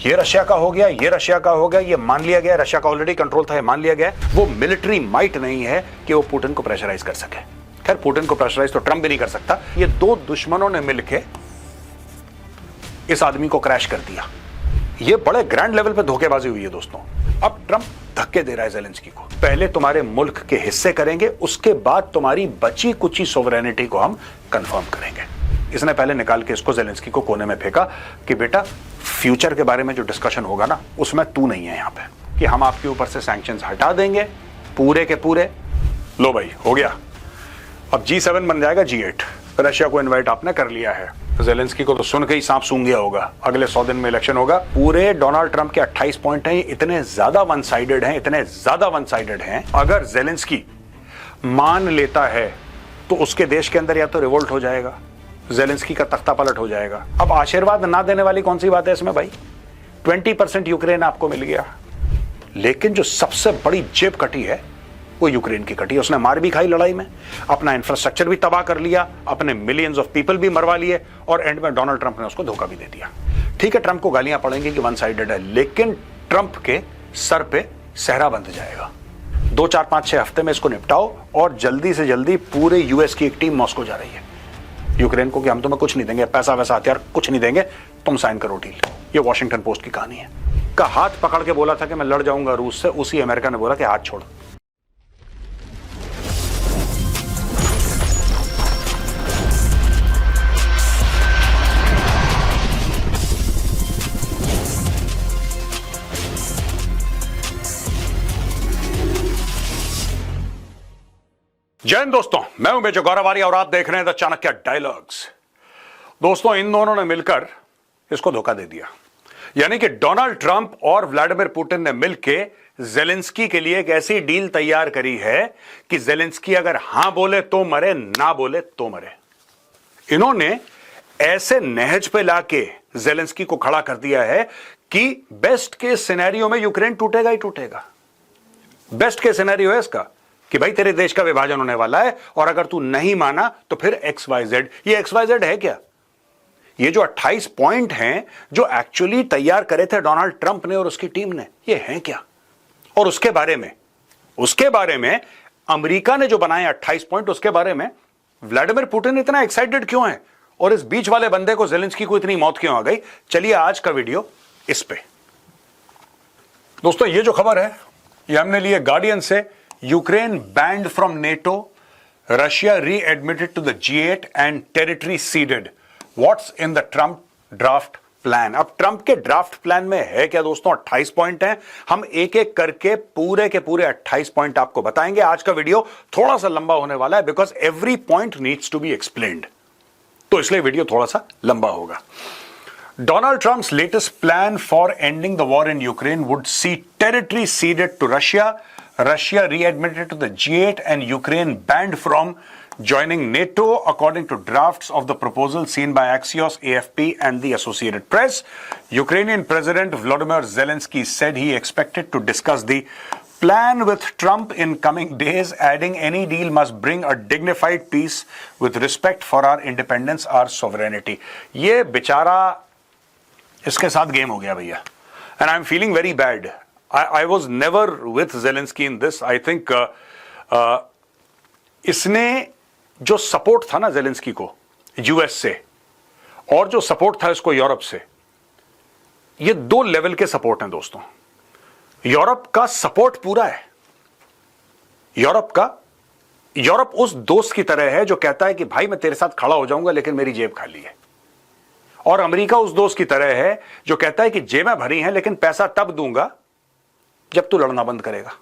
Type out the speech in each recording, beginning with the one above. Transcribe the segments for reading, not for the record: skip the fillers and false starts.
ये रशिया का हो गया, ये रशिया का हो गया, ये मान लिया गया, रशिया का ऑलरेडी कंट्रोल था, ये मान लिया गया। वो मिलिट्री माइट नहीं है कि वो पुतिन को प्रेशराइज कर सके। खैर, पुतिन को प्रेशराइज तो ट्रंप भी नहीं कर सकता। ये दो दुश्मनों ने मिलकर इस आदमी को क्रैश कर दिया। ये बड़े ग्रैंड लेवल पे धोखेबाजी हुई है दोस्तों। अब ट्रंप धक्के दे रहा है ज़ेलेंस्की को। पहले तुम्हारे मुल्क के हिस्से करेंगे, उसके बाद तुम्हारी बची कुची सोवरेनिटी को हम कंफर्म करेंगे। इसने पहले निकाल के इसको ज़ेलेंस्की को कोने में फेंका कि बेटा फ्यूचर के बारे में जो डिस्कशन होगा ना, उसमें तू नहीं है यहां पे, कि हम आपके ऊपर से सैंक्शंस हटा देंगे पूरे के पूरे। लो भाई, हो गया। अब G7 बन जाएगा G8। रशिया को इन्वाइट आपने कर लिया है। ज़ेलेंस्की को तो सुन के ही सांप सूंघ गया होगा। अगले 100 दिन में इलेक्शन होगा। पूरे डोनाल्ड ट्रंप के 28 पॉइंट हैं, इतने ज्यादा वन साइडेड हैं, इतने ज्यादा वन साइडेड हैं। अगर ज़ेलेंस्की मान लेता है तो उसके देश के अंदर या तो रिवोल्ट हो जाएगा, ज़ेलेंस्की का तख्ता पलट हो जाएगा। अब आशीर्वाद ना देने वाली कौन सी बात है इसमें भाई? 20% यूक्रेन आपको मिल गया, लेकिन जो सबसे बड़ी जेब कटी है वो यूक्रेन की कटी। उसने मार भी खाई लड़ाई में, अपना इंफ्रास्ट्रक्चर भी तबाह कर लिया, अपने मिलियंस ऑफ पीपल भी मरवा लिए, और एंड में डोनाल्ड ट्रंप ने उसको धोखा भी दे दिया। ठीक है, ट्रंप को गालियां पड़ेंगी कि वन साइडेड है, लेकिन ट्रंप के सर पे सहरा बंध जाएगा। 2, 4, 5, 6 हफ्ते में इसको निपटाओ, और जल्दी से जल्दी पूरे यूएस की एक टीम मॉस्को जा रही है यूक्रेन को कि हम तुम्हें कुछ नहीं देंगे, पैसा वैसा हथियार कुछ नहीं देंगे, तुम साइन करो डील। ये वॉशिंगटन पोस्ट की कहानी है। का हाथ पकड़ के बोला था कि मैं लड़ जाऊंगा रूस से, उसी अमेरिका ने बोला कि हाथ छोड़। जय हिंद दोस्तों, मैं हूं मेजर गौरव आर्य और आप देख रहे हैं द चाणक्य डायलॉग्स। दोस्तों, इन दोनों ने मिलकर इसको धोखा दे दिया। यानी कि डोनाल्ड ट्रंप और व्लादिमीर पुतिन ने मिलकर ज़ेलेंस्की के लिए एक ऐसी डील तैयार करी है कि ज़ेलेंस्की अगर हां बोले तो मरे, ना बोले तो मरे। इन्होंने ऐसे नहज पे लाके ज़ेलेंस्की को खड़ा कर दिया है कि बेस्ट के सिनेरियो में यूक्रेन टूटेगा ही टूटेगा। बेस्ट के सिनेरियो है इसका कि भाई तेरे देश का विभाजन होने वाला है, और अगर तू नहीं माना तो फिर XYZ। ये XYZ है क्या? ये जो 28 पॉइंट हैं जो एक्चुअली तैयार करे थे डोनाल्ड ट्रंप ने और उसकी टीम ने, ये हैं क्या? और उसके बारे में अमेरिका ने जो बनाए 28 पॉइंट, उसके बारे में व्लादिमीर पुतिन इतना एक्साइटेड क्यों है, और इस बीच वाले बंदे को ज़ेलेंस्की को इतनी मौत क्यों आ गई? चलिए आज का वीडियो इस पे। दोस्तों, ये जो खबर है ये हमने ली है गार्डियन से। Ukraine banned from NATO, Russia readmitted to the G8 and territory ceded. What's in the Trump draft plan? अब ट्रंप के ड्राफ्ट प्लान में है क्या दोस्तों? 28 पॉइंट हैं। हम एक एक करके पूरे के पूरे 28 पॉइंट आपको बताएंगे। आज का वीडियो थोड़ा सा लंबा होने वाला है, because every point needs to be explained, तो इसलिए वीडियो थोड़ा सा लंबा होगा। Donald Trump's latest plan for ending the war in Ukraine would see territory ceded to Russia, Russia readmitted to the G8, and Ukraine banned from joining NATO, according to drafts of the proposal seen by Axios, AFP, and the Associated Press. Ukrainian President Volodymyr Zelensky said he expected to discuss the plan with Trump in coming days, adding any deal must bring a dignified peace with respect for our independence, our sovereignty. ये बेचारा इसके साथ game हो गया भैया, and I am feeling very bad. I was never with Zelensky in this. I think इसने जो support था ना ज़ेलेंस्की को यूएस से, और जो सपोर्ट था इसको यूरोप से, ये 2 लेवल के सपोर्ट हैं दोस्तों। यूरोप का सपोर्ट पूरा है। यूरोप उस दोस्त की तरह है जो कहता है कि भाई मैं तेरे साथ खड़ा हो जाऊंगा लेकिन मेरी जेब खाली है। और अमेरिका उस दोस्त की तरह है जो कहता है कि जेबें भरी हैं लेकिन पैसा तब दूंगा जब तू लड़ना बंद करेगा।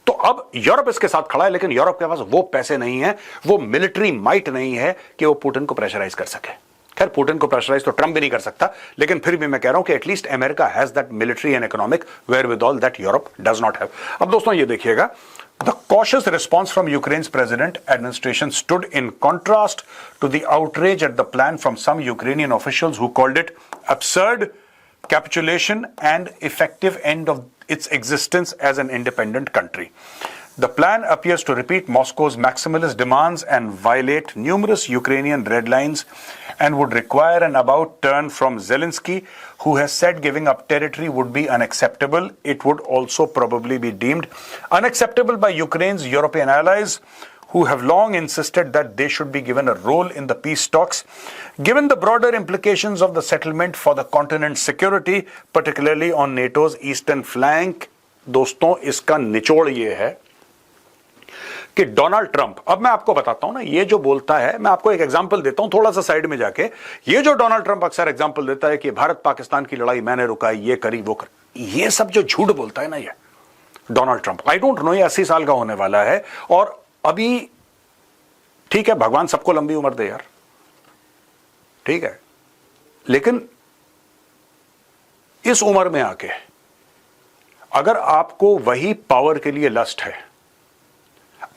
तो अब यूरोप इसके साथ खड़ा है, लेकिन यूरोप के पास वो पैसे नहीं है, वो मिलिट्री माइट नहीं है कि वो पुतिन को प्रेशराइज कर सके। खैर, पुतिन को प्रेशराइज तो ट्रंप भी नहीं कर सकता, लेकिन फिर भी मैं कह रहा हूं कि at least America has that military and economic wherewithal that Europe does not have. अब दोस्तों ये देखिएगा, The cautious response from Ukraine's president administration stood in contrast to the outrage at the plan from some Ukrainian officials who called it absurd, capitulation, and effective end of its existence as an independent country. The plan appears to repeat Moscow's maximalist demands and violate numerous Ukrainian red lines and would require an about turn from Zelensky, who has said giving up territory would be unacceptable. It would also probably be deemed unacceptable by Ukraine's European allies, who have long insisted that they should be given a role in the peace talks. Given the broader implications of the settlement for the continent's security, particularly on NATO's eastern flank, दोस्तों इसका निचोड़ ये है कि Donald Trump, अब मैं आपको बताता हूं ना, ये जो बोलता है, मैं आपको एक एग्जांपल देता हूं थोड़ा सा साइड में जाके, ये जो डोनाल्ड ट्रंप अक्सर एग्जांपल देता है कि भारत पाकिस्तान की लड़ाई मैंने रुकाई, ये करी वो कर, ये सब जो झूठ बोलता है ना ये Donald Trump, I don't know, ये 80 साल का होने वाला है और अभी ठीक है भगवान सबको लंबी उम्र दे यार, ठीक है, लेकिन इस उम्र में आके अगर आपको वही पावर के लिए लस्ट है,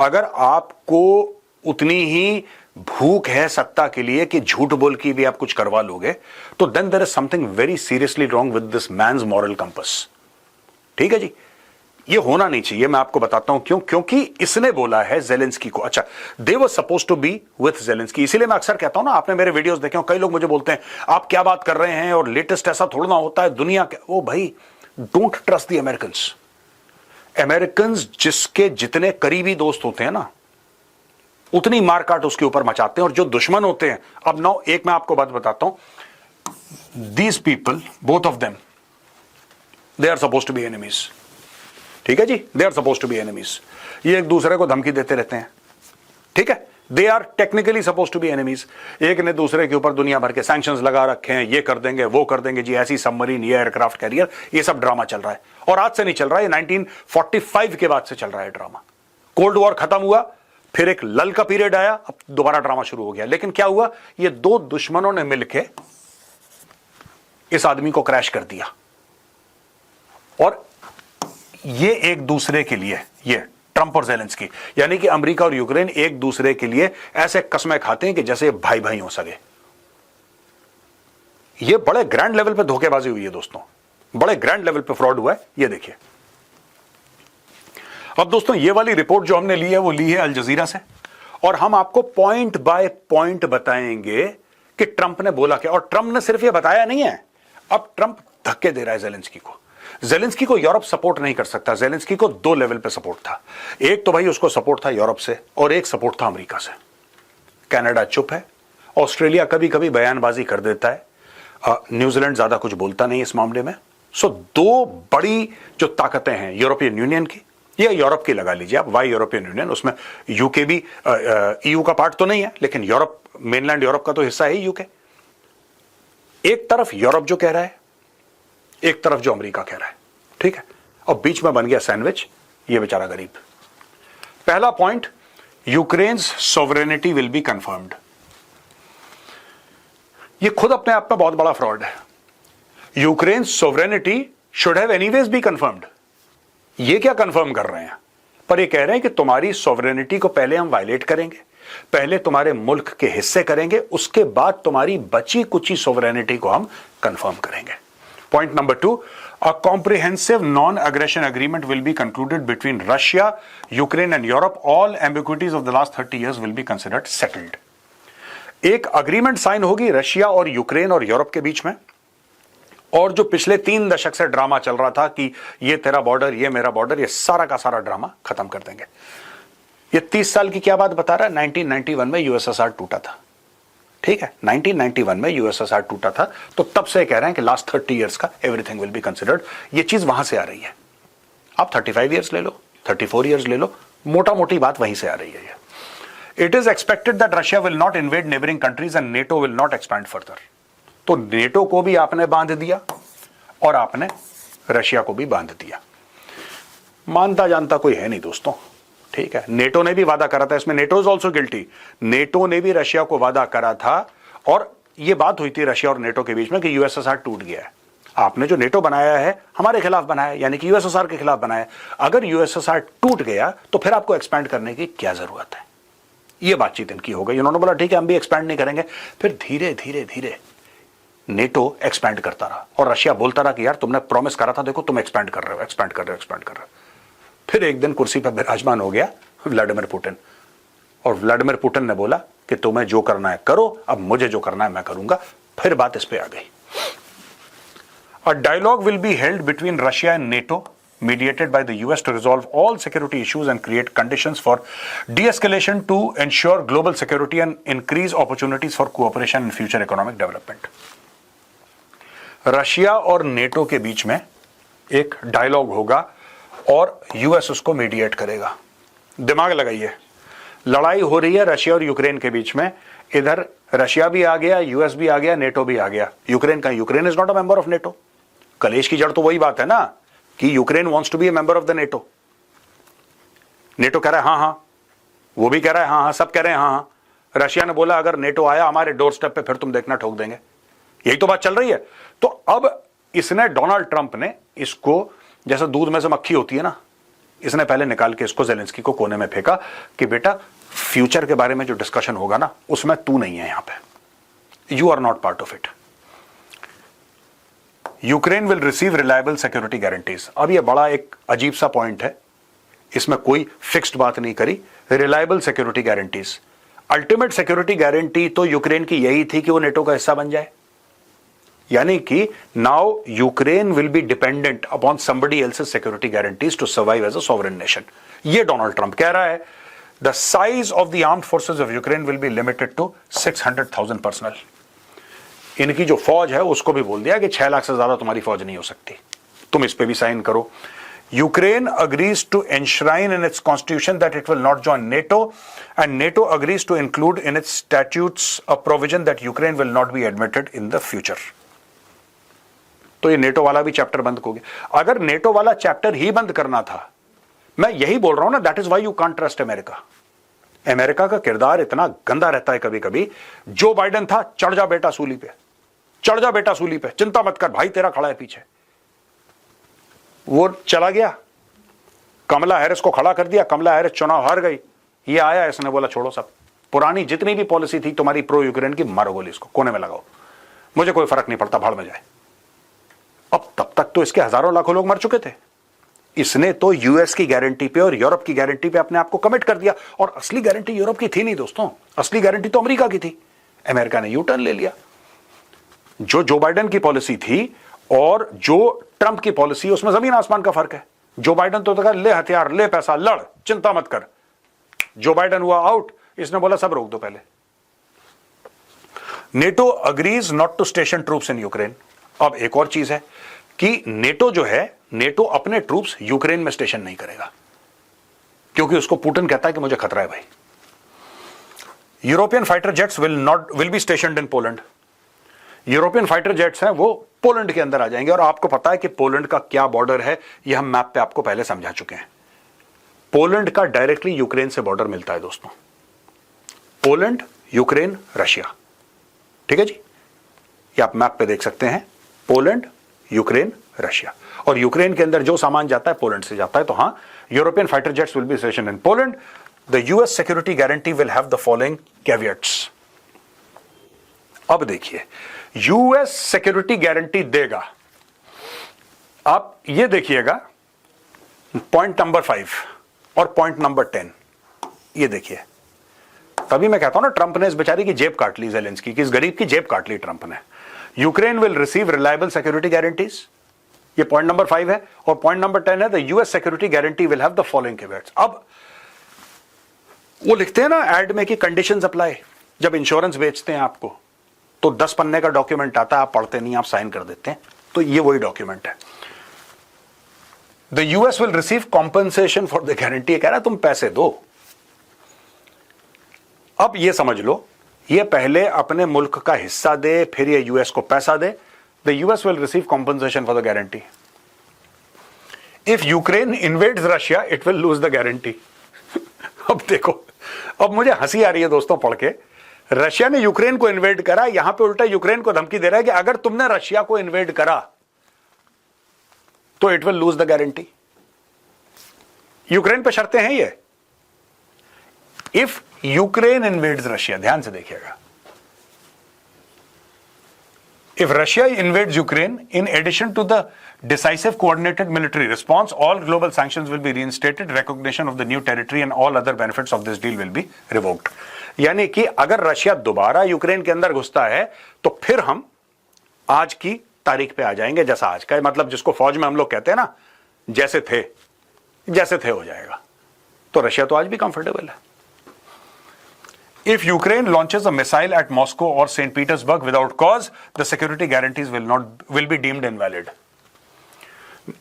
अगर आपको उतनी ही भूख है सत्ता के लिए कि झूठ बोल के भी आप कुछ करवा लोगे, तो then there is something very seriously wrong with this man's moral compass. ठीक है जी, ये होना नहीं चाहिए। मैं आपको बताता हूं क्यों, क्योंकि इसने बोला है जेलेंस्की को, अच्छा they were supposed to be with Zelensky, इसीलिए मैं अक्सर कहता हूं ना, आपने मेरे वीडियोस देखे हो, कई लोग मुझे बोलते हैं आप क्या बात कर रहे हैं और लेटेस्ट ऐसा थोड़ा ना होता है दुनिया के, ओ भाई don't trust the Americans. Americans जिसके जितने करीबी दोस्त होते हैं ना, उतनी मारकाट उसके ऊपर मचाते हैं, और जो दुश्मन होते हैं, अब नौ एक मैं आपको बात बताता हूं, these people both of them they are supposed to be enemies. ठीक है जी, they are supposed to be enemies. ये एक दूसरे को धमकी देते रहते हैं, ठीक है, they are technically supposed to be enemies. एक ने दूसरे के ऊपर दुनिया भर के सैंक्शंस लगा रखे हैं, ये कर देंगे वो कर देंगे जी, ऐसी सबमरीन, ये एयरक्राफ्ट कैरियर, ये सब ड्रामा चल रहा है, और आज से नहीं चल रहा है, ये 1945 के बाद से चल रहा है ड्रामा। कोल्ड वॉर खत्म हुआ, फिर एक लल का पीरियड आया, अब दोबारा ड्रामा शुरू हो गया। लेकिन क्या हुआ, ये दो दुश्मनों ने मिलकर इस आदमी को क्रैश कर दिया, और ये एक दूसरे के लिए, ये ट्रंप और जेलेंस्की, यानी कि अमेरिका और यूक्रेन एक दूसरे के लिए ऐसे कस्में खाते हैं कि जैसे भाई भाई हो सके। ये बड़े ग्रैंड लेवल पे धोखेबाजी हुई है दोस्तों, बड़े ग्रैंड लेवल पे फ्रॉड हुआ है, ये देखिए। अब दोस्तों ये वाली रिपोर्ट जो हमने ली है वो ली है अल जजीरा से, और हम आपको पॉइंट बाय पॉइंट बताएंगे कि ट्रंप ने बोला क्या। और ट्रंप ने सिर्फ ये बताया नहीं है, अब ट्रंप धक्के दे रहा है जेलेंस्की को। जेलेंस्की को यूरोप सपोर्ट नहीं कर सकता, जेलेंस्की को दो लेवल पे सपोर्ट था, एक तो भाई उसको सपोर्ट था यूरोप से, और एक सपोर्ट था अमेरिका से। कनाडा चुप है, ऑस्ट्रेलिया कभी कभी बयानबाजी कर देता है, न्यूजीलैंड ज्यादा कुछ बोलता नहीं इस मामले में। सो दो बड़ी जो ताकतें हैं यूरोपियन यूनियन की, या यूरोप की लगा लीजिए आप, वाई यूरोपियन यूनियन, उसमें यूके भी ईयू का पार्ट तो नहीं है, लेकिन यूरोप, मेनलैंड यूरोप का तो हिस्सा है यूके। एक तरफ यूरोप जो कह रहा है, एक तरफ जो अमेरिका कह रहा है, ठीक है, और बीच में बन गया सैंडविच, ये बेचारा गरीब। पहला point, Ukraine's sovereignty will be confirmed. ये खुद अपने आप में बहुत बड़ा फ्रॉड है। Ukraine sovereignty should have anyways be confirmed. ये क्या कंफर्म कर रहे हैं, पर ये कह रहे हैं कि तुम्हारी सॉवरेनिटी को पहले हम वायलेट करेंगे, पहले तुम्हारे मुल्क के हिस्से करेंगे, उसके बाद तुम्हारी बची कुची सॉवरेनिटी को हम कंफर्म करेंगे। Point number 2, a comprehensive non-aggression agreement will be concluded between Russia, Ukraine and Europe. All ambiguities of the last 30 years will be considered settled. एक अग्रीमेंट साइन होगी रशिया और यूक्रेन और यूरोप के बीच में, और जो पिछले 3 दशक से ड्रामा चल रहा था कि ये तेरा बॉर्डर, ये मेरा बॉर्डर, ये सारा का सारा ड्रामा खत्म कर देंगे। ये 30 साल की क्या बात बता रहा है, 1991 में यूएसएसआर टूटा था, ठीक है, 1991 में यूएसएसआर टूटा था, तो तब से कह रहे हैं कि लास्ट 30 इयर्स का एवरीथिंग विल बी कंसिडर्ड। ये चीज वहां से आ रही है। आप 35 इयर्स ले लो, 34 इयर्स ले लो, मोटा मोटी बात वहीं से आ रही है। It is expected that Russia will not invade neighbouring countries and NATO will not expand further. तो नेटो को भी आपने बांध दिया और आपने रशिया को भी बांध दिया। मानता जानता कोई है नहीं दोस्तों, ठीक है। नेटो ने भी वादा करा था, इसमें NATO is also guilty. NATO ने भी रशिया को वादा करा था, और यह बात हुई थी रशिया और नेटो के बीच में कि यूएसएसआर टूट गया है। आपने जो नेटो बनाया है हमारे खिलाफ बनाया, यानी कि यूएसएसआर के खिलाफ बनाया। अगर यूएसएसआर टूट गया तो फिर आपको एक्सपैंड करने की क्या जरूरत है। यह बातचीत इनकी हो गई। उन्होंने बोला ठीक है हम भी एक्सपैंड नहीं करेंगे। फिर धीरे धीरे धीरे नेटो एक्सपैंड करता रहा, और रशिया बोलता रहा कि यार तुमने प्रॉमिस करा था, देखो तुम एक्सपैंड कर रहे हो, एक्सपैंड कर रहे हो, एक्सपैंड कर रहे हो। फिर एक दिन कुर्सी पर विराजमान हो गया व्लादिमीर पुतिन, और व्लादिमीर पुतिन ने बोला कि तुम्हें जो करना है करो, अब मुझे जो करना है मैं करूंगा। फिर बात इस पे आ गई। A dialogue will be held between Russia and NATO, mediated by the US to resolve all security issues and create conditions for de-escalation to ensure global security and increase opportunities for cooperation in future economic development. Russia और NATO के बीच में एक dialogue होगा और US उसको mediate करेगा। दिमाग लगाइए, लड़ाई हो रही है रशिया और यूक्रेन के बीच में। इधर रशिया भी आ गया, यूएस भी आ गया, नेटो भी आ गया। यूक्रेन का, Ukraine is not a member of NATO. कलेश की जड़ तो वही बात है ना कि Ukraine wants to be a member of the NATO. NATO कह रहा है हाँ हाँ, वो भी कह रहा है हाँ हाँ, सब कह रहे हैं हाँ हाँ। रशिया ने बोला अगर नेटो आया हमारे डोर स्टेप पे फिर तुम देखना ठोक देंगे। यही तो बात चल रही है। तो अब इसने, डोनाल्ड ट्रंप ने इसको, जैसे दूध में से मक्खी होती है ना, इसने पहले निकाल के इसको ज़ेलेंस्की को कोने में फेंका कि बेटा फ्यूचर के बारे में जो डिस्कशन होगा ना उसमें तू नहीं है, यहां पे you are not part of it. Ukraine will receive reliable security guarantees. अब यह बड़ा एक अजीब सा पॉइंट है, इसमें कोई फिक्स्ड बात नहीं करी। Reliable security guarantees, ultimate security guarantee तो यूक्रेन की यही थी कि वो नेटो का हिस्सा बन जाए। यानी कि now Ukraine will be dependent upon somebody else's security guarantees to survive as a sovereign nation. ये डोनाल्ड ट्रंप कह रहा है। The size of the armed forces of Ukraine will be limited to 600,000 personnel. इनकी जो फौज है उसको भी बोल दिया कि 6 लाख से ज्यादा तुम्हारी फौज नहीं हो सकती, तुम इस पे भी साइन करो। Ukraine agrees to enshrine in its constitution that it will not join NATO, and NATO agrees to include in its statutes a provision that Ukraine will not be admitted in the future. तो ये NATO वाला भी chapter बंद हो गया। अगर NATO वाला chapter ही बंद करना था, मैं यही बोल रहा हूं ना, that is why you can't trust America. America का किरदार इतना गंदा रहता है कभी कभी। जो बाइडेन था, चढ़ जा बेटा सूली पे, चढ़ जा बेटा सूली पे, चिंता मत कर भाई तेरा खड़ा है पीछे। वो चला गया, कमला हैरिस को खड़ा कर दिया, कमला हैरिस चुनाव हार गई। ये आया, इसने बोला छोड़ो सब, पुरानी जितनी भी पॉलिसी थी तुम्हारी प्रो यूक्रेन की, मारो गोली, इसको कोने में लगाओ, मुझे कोई फर्क नहीं पड़ता, भाड़ में जाए। अब तब तक तो इसके हजारों लाखों लोग मर चुके थे। इसने तो यूएस की गारंटी पे और यूरोप की गारंटी पे अपने आप को कमिट कर दिया, और असली गारंटी यूरोप की थी नहीं दोस्तों, असली गारंटी तो अमेरिका की थी। अमेरिका ने यू टर्न ले लिया। जो बाइडेन की पॉलिसी थी और जो ट्रंप की पॉलिसी, उसमें जमीन आसमान का फर्क है। जो बाइडेन तो कहा ले हथियार, ले पैसा, लड़, चिंता मत कर। जो बाइडेन हुआ आउट, इसने बोला सब रोक दो पहले। NATO agrees not to station troops in Ukraine. अब एक और चीज है कि नेटो जो है, नेटो अपने ट्रूप्स यूक्रेन में स्टेशन नहीं करेगा, क्योंकि उसको पुतिन कहता है कि मुझे खतरा है भाई। European fighter jets will B स्टेशनड in Poland. European fighter jets हैं वो पोलैंड के अंदर आ जाएंगे, और आपको पता है कि पोलैंड का क्या बॉर्डर है, यह हम मैप पे आपको पहले समझा चुके हैं। पोलैंड का डायरेक्टली यूक्रेन से बॉर्डर मिलता है दोस्तों। पोलैंड, यूक्रेन, रशिया, ठीक है जी, ये आप मैप पे देख सकते हैं। पोलैंड, यूक्रेन, रशिया, और यूक्रेन के अंदर जो सामान जाता है पोलैंड से जाता है। तो हां, European fighter jets will be stationed in Poland. The US security guarantee will have the following caveats. अब देखिए, यूएस सिक्योरिटी गारंटी देगा। आप ये देखिएगा पॉइंट नंबर 5 और पॉइंट नंबर 10, ये देखिए। तभी मैं कहता हूं ना, ट्रंप ने इस बेचारी की जेब काट ली, ज़ेलेंस्की की, इस गरीब की जेब काट ली ट्रंप ने। Ukraine will receive reliable security guarantees, ये पॉइंट नंबर 5 है, और पॉइंट नंबर 10 है the US security guarantee will have the following caveats. अब वो लिखते हैं ना एड में कि कंडीशंस अप्लाई। जब इंश्योरेंस बेचते हैं आपको तो 10 पन्ने का डॉक्यूमेंट आता है, आप पढ़ते नहीं, आप साइन कर देते हैं। तो ये वही डॉक्यूमेंट है। The US will receive compensation for the guarantee. कह रहा है तुम पैसे दो। अब ये समझ लो, ये पहले अपने मुल्क का हिस्सा दे, फिर ये यूएस को पैसा दे। The US will receive compensation for the guarantee. If Ukraine invades Russia, it will lose the guarantee. अब देखो, अब मुझे हंसी आ रही है दोस्तों पढ़ के। रशिया ने यूक्रेन को इन्वेड करा, यहां पे उल्टा यूक्रेन को धमकी दे रहा है कि अगर तुमने रशिया को इन्वेड करा तो it will lose the guarantee. Ukraine पे शर्तें हैं ये। इफ यूक्रेन इन्वेड्स रशिया, ध्यान से देखिएगा, If Russia invades Ukraine, in addition to the decisive coordinated military response, all global sanctions will be reinstated, recognition of the new territory and all other benefits of this deal will be revoked. यानी कि अगर Russia दोबारा Ukraine के अंदर घुसता है तो फिर हम आज की तारीख पे आ जाएंगे, जैसा आज का है, मतलब जिसको फौज में हम लोग कहते हैं ना, जैसे थे हो जाएगा। तो रशिया तो आज भी कंफर्टेबल है। If Ukraine launches a missile at Moscow or St. Petersburg without cause, the security guarantees will be deemed invalid.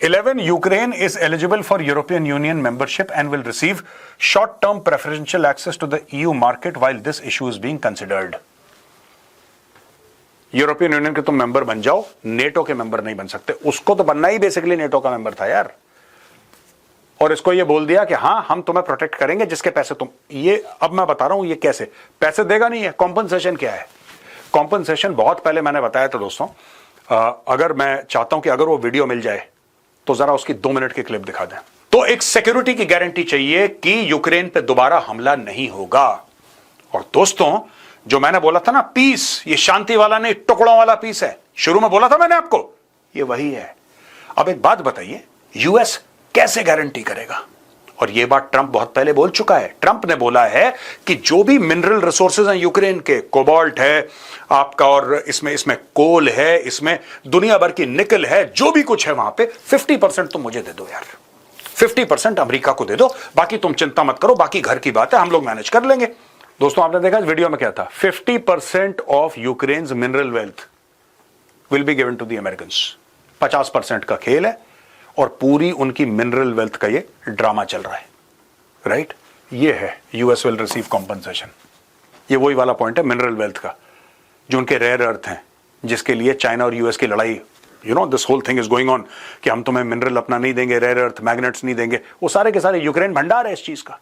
11. Ukraine is eligible for European Union membership and will receive short-term preferential access to the EU market while this issue is being considered. European union के तुम member बन जाओ, NATO के member नहीं बन सकते। उसको तो बनना ही बेसिकली नेटो का मेंबर था यार, और इसको ये बोल दिया कि हाँ हम तुम्हें प्रोटेक्ट करेंगे जिसके पैसे तुम, ये अब मैं बता रहा हूं ये कैसे पैसे देगा नहीं है। कॉम्पनसेशन क्या है? कॉम्पनसेशन बहुत पहले मैंने बताया था दोस्तों। अगर मैं चाहता हूं कि अगर वो वीडियो मिल जाए तो जरा उसकी 2 मिनट की क्लिप दिखा दें। तो एक सिक्योरिटी की गारंटी चाहिए कि यूक्रेन पे दोबारा हमला नहीं होगा। और दोस्तों जो मैंने बोला था ना पीस, ये शांति वाला नहीं टुकड़ों वाला पीस है, शुरू में बोला था मैंने आपको, ये वही है। अब एक बात बताइए, यूएस कैसे गारंटी करेगा? और यह बात ट्रंप बहुत पहले बोल चुका है। ट्रंप ने बोला है कि जो भी मिनरल रिसोर्सेज हैं यूक्रेन के, कोबाल्ट है आपका, और इसमें कोल है, इसमें दुनिया भर की निकल है, जो भी कुछ है वहां पे 50% तुम मुझे दे दो यार, 50% अमेरिका को दे दो, बाकी तुम चिंता मत करो, बाकी घर की बात है, हम लोग मैनेज कर लेंगे। दोस्तों आपने देखा इस वीडियो में क्या था, 50% of Ukraine's mineral wealth will be given to the Americans. 50% का खेल है और पूरी उनकी मिनरल वेल्थ का ये ड्रामा चल रहा है, राइट? ये है यूएस विल रिसीव कॉम्पनसेशन। ये वही वाला पॉइंट है मिनरल वेल्थ का, जो उनके रेयर अर्थ हैं, जिसके लिए चाइना और यूएस की लड़ाई, this whole thing is going on कि हम तुम्हें मिनरल अपना नहीं देंगे, रेयर अर्थ मैग्नेट्स नहीं देंगे, वो सारे के सारे यूक्रेन भंडार है इस चीज का।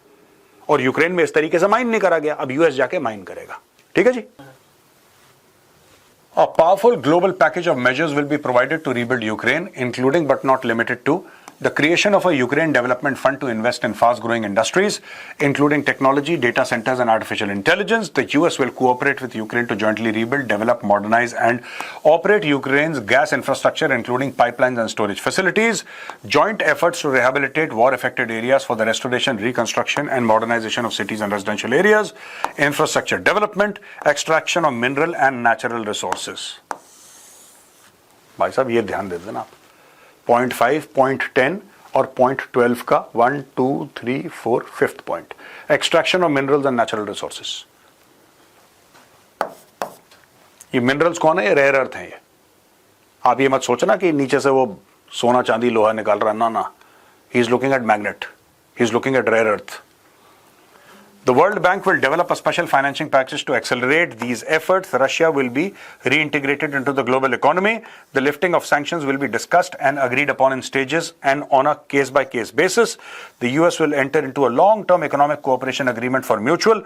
और यूक्रेन में इस तरीके से माइन नहीं करा गया, अब यूएस जाके माइन करेगा। ठीक है जी। A powerful global package of measures will be provided to rebuild Ukraine, including but not limited to the creation of a Ukraine Development Fund to invest in fast-growing industries, including technology, data centers, and artificial intelligence. The US will cooperate with Ukraine to jointly rebuild, develop, modernize, and operate Ukraine's gas infrastructure, including pipelines and storage facilities. Joint efforts to rehabilitate war-affected areas for the restoration, reconstruction, and modernization of cities and residential areas. Infrastructure development, extraction of mineral and natural resources. भाई साहब ये ध्यान दे देना, 0.5, 0.10 और 0.12 का 1, 2, 3, 4, 5th point, extraction of minerals and natural resources. ये minerals कौन है? ये रेयर अर्थ है। ये आप ये मत सोचना कि नीचे से वो सोना चांदी लोहा निकाल रहा, ना, he is looking at magnet, he is looking at rare earth. The World Bank will develop a special financing package to accelerate these efforts. Russia will be reintegrated into the global economy. The lifting of sanctions will be discussed and agreed upon in stages and on a case-by-case basis. The US will enter into a long-term economic cooperation agreement for mutual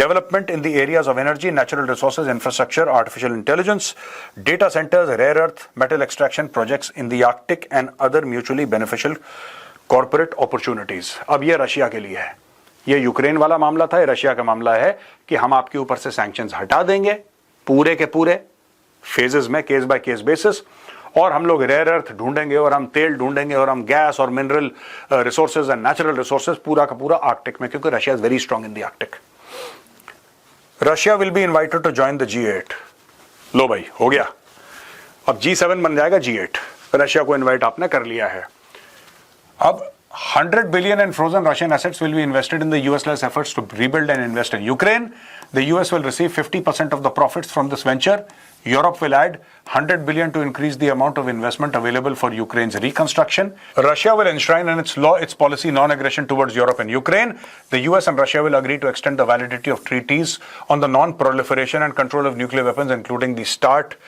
development in the areas of energy, natural resources, infrastructure, artificial intelligence, data centers, rare earth, metal extraction projects in the Arctic and other mutually beneficial corporate opportunities. अब ये Russia के लिए है। ये Ukraine वाला मामला था, ये रशिया का मामला है कि हम आपके ऊपर से सैंक्शंस हटा देंगे पूरे के पूरे फेजेस में, केस बाय केस बेसिस, और हम लोग रेयर अर्थ ढूंढेंगे और हम तेल ढूंढेंगे और हम गैस और mineral resources and natural resources पूरा का पूरा आर्कटिक में, क्योंकि Russia is very strong in the Arctic. Russia will be invited to join the G8। लो भाई हो गया, अब G7 बन जाएगा G8। रशिया को इन्वाइट आपने कर लिया है। अब 100 billion in frozen Russian assets will be invested in the US-led efforts to rebuild and invest in Ukraine. The US will receive 50% of the profits from this venture. Europe will add 100 billion to increase the amount of investment available for Ukraine's reconstruction. Russia will enshrine in its law its policy non-aggression towards Europe and Ukraine. The US and Russia will agree to extend the validity of treaties on the non-proliferation and control of nuclear weapons, including the START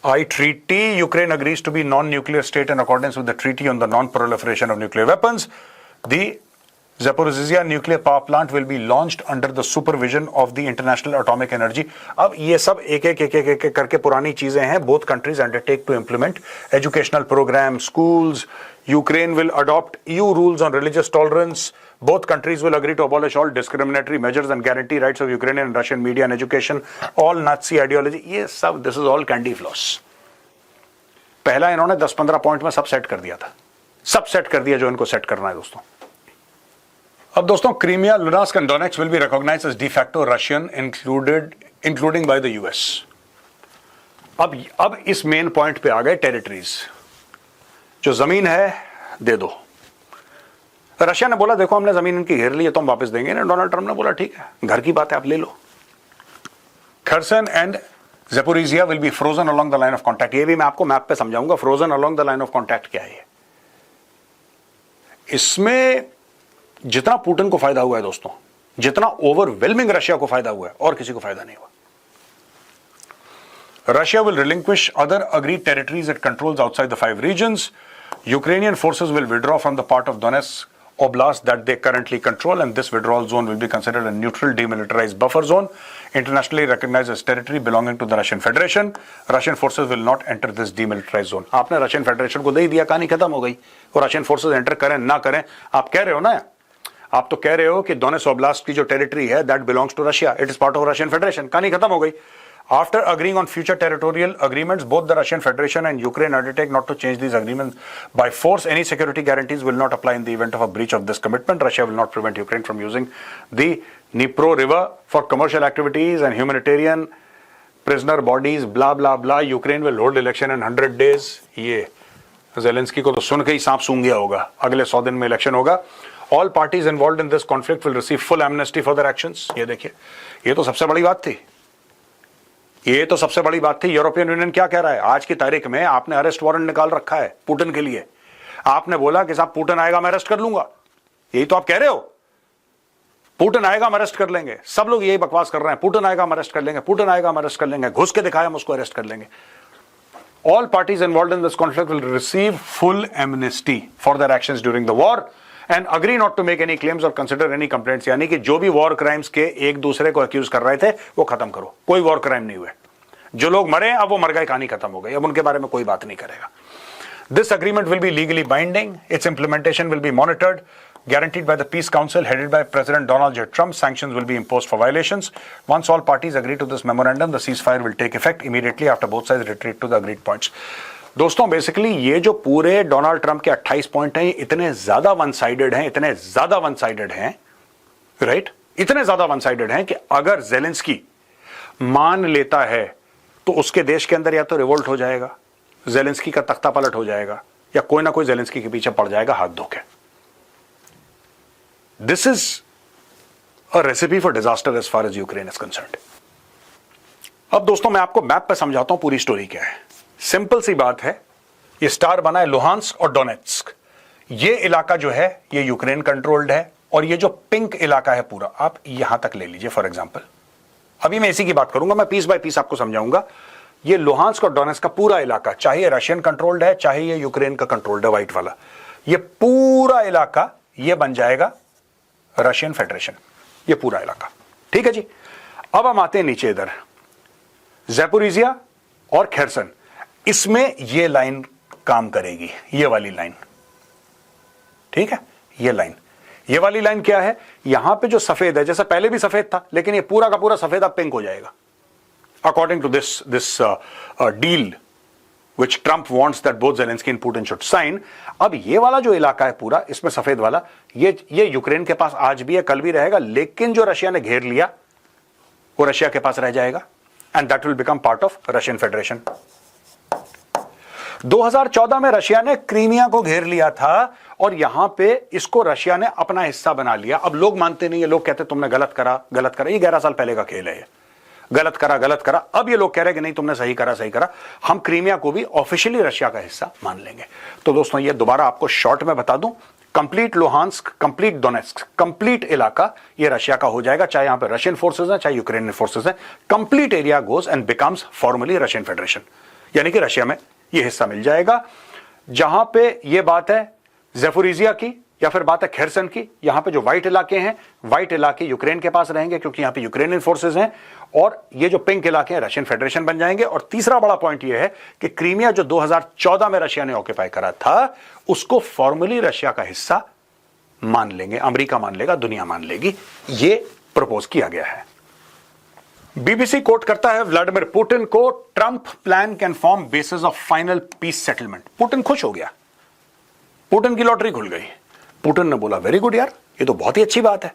I treaty. Ukraine agrees to be non-nuclear state in accordance with the treaty on the non-proliferation of nuclear weapons. The Zaporizhzhia nuclear power plant will be launched under the supervision of the International Atomic Energy. अब ये सब एक एक करके पुरानी चीजें हैं. Both countries undertake to implement educational programs, schools. Ukraine will adopt EU rules on religious tolerance. Both countries will agree to abolish all discriminatory measures and guarantee rights of Ukrainian and Russian media and education. All Nazi ideology. ये सब this is all candy floss. पहला इन्होंने 10-15 point में सब set कर दिया था. सब सेट कर दिया जो इनको सेट करना है दोस्तों. अब दोस्तों Crimea, Luhansk and Donetsk will be recognised as de facto Russian including by the US. अब इस मेन पॉइंट पे आ गए. टेरिटरीज, जो जमीन है दे दो. रशिया ने बोला देखो हमने जमीन इनकी घेर ली है तो हम वापस देंगे ना. डोनाल्ड ट्रंप ने बोला ठीक है, घर की बात है, आप ले लो. Kherson and Zaporizhzhia will be frozen along the line of contact. ये भी मैं आपको मैप पे समझाऊंगा. Frozen along the line of contact क्या है. इसमें जितना पुतिन को फायदा हुआ है दोस्तों, जितना ओवरवेलमिंग रशिया को फायदा हुआ है, और किसी को फायदा नहीं हुआ. Russia will relinquish other agreed territories it controls outside the 5 regions. Ukrainian forces will withdraw from the part of Donetsk Oblast that they currently control, and this withdrawal zone will be considered a neutral demilitarized buffer zone, internationally recognized as territory belonging to the Russian Federation. Russian forces will not enter this demilitarized zone. आपने Russian federation को दे दिया, कहानी खत्म हो गई. और Russian forces enter करें ना करें, आप कह रहे हो ना, आप तो कह रहे हो कि डोनेट्स्क ओब्लास्ट की जो टेरिटरी है that belongs to Russia, it is part of Russian Federation. कहानी खत्म हो गई. After agreeing on future territorial agreements, both the Russian Federation and Ukraine undertake not to change these agreements by force. Any security guarantees will not apply in the event of a breach of this commitment. Russia will not prevent Ukraine from using the Dnipro River for commercial activities and humanitarian prisoner bodies. Blah blah blah. Ukraine will hold election in 100 days. ये Zelensky को तो सुन के ही सांप सूंघ गया होगा. अगले 100 दिन में इलेक्शन होगा. All parties involved in this conflict will receive full amnesty for their actions. ये देखिए, ये तो सबसे बड़ी बात थी. ये तो सबसे बड़ी बात थी. यूरोपियन यूनियन क्या कह रहा है आज की तारीख में? आपने अरेस्ट वारंट निकाल रखा है पुतिन के लिए. आपने बोला कि साहब पुतिन आएगा मैं अरेस्ट कर लूंगा. यही तो आप कह रहे हो. पुतिन आएगा हम अरेस्ट कर लेंगे. सब लोग यही बकवास कर रहे हैं. पुतिन आएगा हम अरेस्ट कर लेंगे, पुतिन आएगा हम अरेस्ट कर लेंगे. घुस के दिखाया हम उसको अरेस्ट कर लेंगे. All parties involved in this conflict will receive full amnesty for their actions during the war and agree not to make any claims or consider any complaints. यानी कि जो भी वॉर क्राइम्स के एक दूसरे को अक्यूज कर रहे थे वो खत्म करो. कोई वॉर क्राइम नहीं हुए. जो लोग मरे अब वो मर गए, कहानी खत्म हो गई. अब उनके बारे में कोई बात नहीं करेगा. This agreement will be legally binding. Its implementation will be monitored, guaranteed by the Peace Council headed by President Donald J. Trump. Sanctions will be imposed for violations. Once all parties agree to this memorandum, the ceasefire will take effect immediately after both sides retreat to the agreed points. दोस्तों basically ये जो पूरे Donald Trump के 28 point हैं, इतने ज्यादा one sided हैं, इतने ज्यादा वन साइडेड हैं, राइट, इतने ज्यादा वन साइडेड हैं कि अगर ज़ेलेंस्की मान लेता है तो उसके देश के अंदर या तो रिवोल्ट हो जाएगा, ज़ेलेंस्की का तख्ता पलट हो जाएगा, या कोई ना कोई ज़ेलेंस्की के पीछे पड़ जाएगा हाथ धोके. This is a recipe for disaster as far as Ukraine is concerned. अब दोस्तों मैं आपको मैप पे समझाता हूं पूरी स्टोरी क्या है. सिंपल सी बात है. ये स्टार बना है लुहांस्क और डोनेट्स्क. ये इलाका जो है ये यूक्रेन कंट्रोल्ड है, और ये जो पिंक इलाका है पूरा आप यहां तक ले लीजिए फॉर एग्जांपल. अभी मैं इसी की बात करूंगा, मैं पीस बाय पीस आपको समझाऊंगा. ये लुहांस्क और डोनेट्स्क का पूरा इलाका, चाहे ये रशियन कंट्रोल्ड है चाहे ये यूक्रेन का कंट्रोल्ड है, व्हाइट वाला, ये पूरा इलाका ये बन जाएगा रशियन फेडरेशन. ये पूरा इलाका, ठीक है जी. अब हम आते हैं नीचे इधर, ज़ेपोरिज़िया और खेरसन. इसमें ये लाइन काम करेगी, ये वाली लाइन, ठीक है. ये लाइन, ये वाली लाइन क्या है? यहां पे जो सफेद है, जैसे पहले भी सफेद था, लेकिन ये पूरा का पूरा सफेद अब पिंक हो जाएगा according to this deal which Trump wants that both Zelensky and Putin should sign. अब ये वाला जो इलाका है पूरा, इसमें सफेद वाला, ये यूक्रेन के पास आज भी है, कल भी रहेगा, लेकिन जो रशिया ने घेर लिया वो रशिया के पास रह जाएगा, and that will become part of Russian federation. 2014 में रशिया ने क्रीमिया को घेर लिया था, और यहां पे इसको रशिया ने अपना हिस्सा बना लिया. अब लोग मानते नहीं है, लोग कहते तुमने गलत करा. ये 11 साल पहले का खेल है, ये गलत करा. अब ये लोग कह रहे हैं कि नहीं तुमने सही करा, हम क्रीमिया को भी ऑफिशियली रशिया का हिस्सा मान लेंगे. तो दोस्तों ये दोबारा आपको शॉर्ट में बता दूं, complete Luhansk, complete Donetsk, complete इलाका ये रशिया का हो जाएगा, चाहे यहां पे रशियन फोर्सेस हैं चाहे यूक्रेनियन फोर्सेस हैं. Complete area goes and becomes formally Russian federation, यानी कि रशिया में ये हिस्सा मिल जाएगा. जहां पे ये बात है ज़ेपोरिज़िया की, या फिर बात है खेरसन की, यहां पे जो व्हाइट इलाके हैं, व्हाइट इलाके यूक्रेन के पास रहेंगे क्योंकि यहां पे यूक्रेनियन फोर्सेस हैं, और ये जो पिंक इलाके हैं रशियन फेडरेशन बन जाएंगे। और तीसरा बड़ा पॉइंट ये है कि क्रीमिया जो 2014 में रशिया ने ऑक्यूपाई करा था, उसको फॉर्मली रशिया का हिस्सा मान लेंगे, अमेरिका मान लेगा, दुनिया मान लेगी, ये प्रपोज किया गया है। बीबीसी कोट करता है व्लादिमीर पुतिन को, Trump plan can form basis of final peace settlement. Putin खुश हो गया, पुतिन की लॉटरी खुल गई। पुतिन ने बोला वेरी गुड यार, ये तो बहुत ही अच्छी बात है।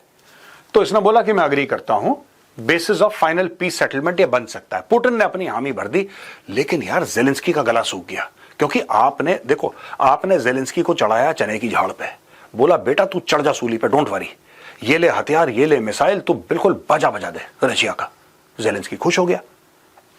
तो इसने बोला कि मैं अग्री करता हूं, basis of final peace settlement ये बन सकता है। पुतिन ने अपनी हामी भर दी, लेकिन यार जेलेंस्की का गला सूख गया, क्योंकि आपने देखो, आपने जेलेंस्की को चढ़ाया चने की झाड़ पे, बोला बेटा तू चढ़ जा सूली पे, डोंट वरी, ये ले हथियार, ये ले मिसाइल, तू बिल्कुल बाजा बजा दे रशिया का। जेलेंस्की खुश हो गया।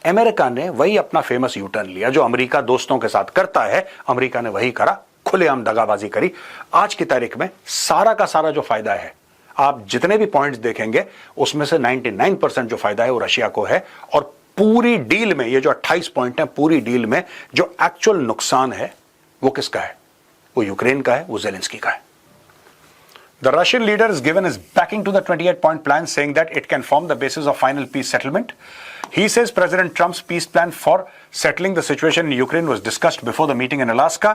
अमेरिका ने वही अपना फेमस यू टर्न लिया जो अमेरिका दोस्तों के साथ करता है, अमेरिका ने वही करा, खुलेआम दगाबाजी करी। आज की तारीख में सारा का सारा जो फायदा है, आप जितने भी पॉइंट्स देखेंगे उसमें से 99% जो फायदा है वो रशिया को है। और पूरी डील में ये जो 28 पॉइंट है, पूरी डील में जो एक्चुअल नुकसान है वो किसका है? वो यूक्रेन का है, वो जेलेंस्की का है। The Russian leader has given his backing to the 28-point plan, saying that it can form the basis of final peace settlement. He says President Trump's peace plan for settling the situation in Ukraine was discussed before the meeting in Alaska.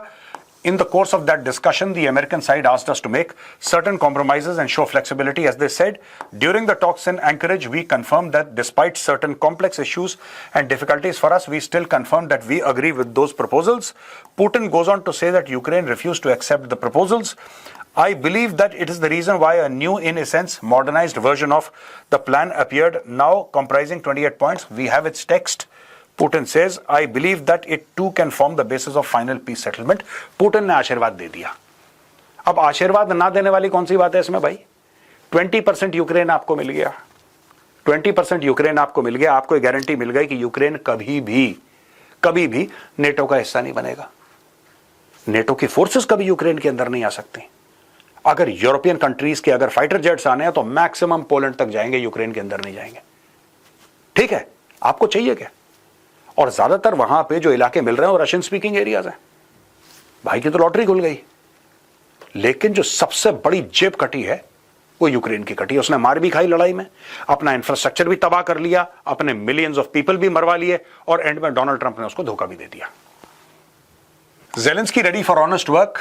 In the course of that discussion, the American side asked us to make certain compromises and show flexibility, as they said. During the talks in Anchorage, we confirmed that despite certain complex issues and difficulties for us, we still confirmed that we agree with those proposals. Putin goes on to say that Ukraine refused to accept the proposals. I believe that it is the reason why a new, in a sense, modernized version of the plan appeared, now comprising 28 points. We have its text. Putin says, I believe that it too can form the basis of final peace settlement. Putin ने आशीर्वाद दे दिया। अब आशीर्वाद ना देने वाली कौन सी बात है इसमें भाई? 20% यूक्रेन आपको मिल गया, 20% यूक्रेन आपको मिल गया, आपको गारंटी मिल गई कि यूक्रेन कभी भी नेटो का हिस्सा नहीं बनेगा। नेटो की फोर्सेस कभी यूक्रेन के अंदर नहीं आ सकती। अगर यूरोपियन कंट्रीज के अगर फाइटर जेट्स आने हैं तो मैक्सिमम पोलैंड तक जाएंगे, यूक्रेन के अंदर नहीं जाएंगे। ठीक है, आपको चाहिए क्या? और ज्यादातर वहां पे जो इलाके मिल रहे हैं वो रशियन स्पीकिंग एरियाज हैं। भाई की तो लॉटरी खुल गई। लेकिन जो सबसे बड़ी जेब कटी है वो यूक्रेन की कटी है। उसने मार भी खाई लड़ाई में, अपना इंफ्रास्ट्रक्चर भी तबाह कर लिया, अपने मिलियंस ऑफ पीपल भी मरवा लिए, और एंड में डोनाल्ड ट्रंप ने उसको धोखा भी दे दिया। Zelensky ready for honest work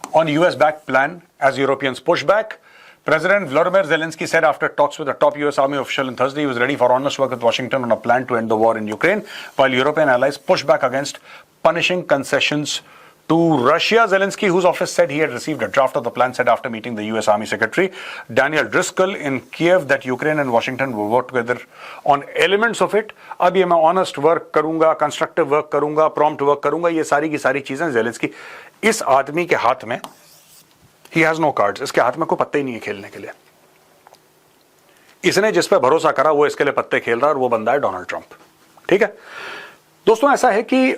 on US-backed plan as Europeans push back. President Volodymyr Zelensky said after talks with a top US Army official on Thursday he was ready for honest work with Washington on a plan to end the war in Ukraine, while European allies push back against punishing concessions to Russia. Zelensky, whose office said he had received a draft of the plan, said after meeting the US Army Secretary Daniel Driscoll in Kiev that Ukraine and Washington will work together on elements of it. अब ये मैं honest work करूंगा, constructive work करूंगा, prompt work करूंगा, ये सारी की सारी चीजें Zelensky, इस आदमी के हाथ में, he has no cards, इसके हाथ में कोई पत्ते ही नहीं है खेलने के लिए। इसने जिस पे भरोसा करा वो इसके लिए पत्ते खेल रहा है, और वो बंदा है डोनाल्ड ट्रंप। ठीक है दोस्तों, ऐसा है कि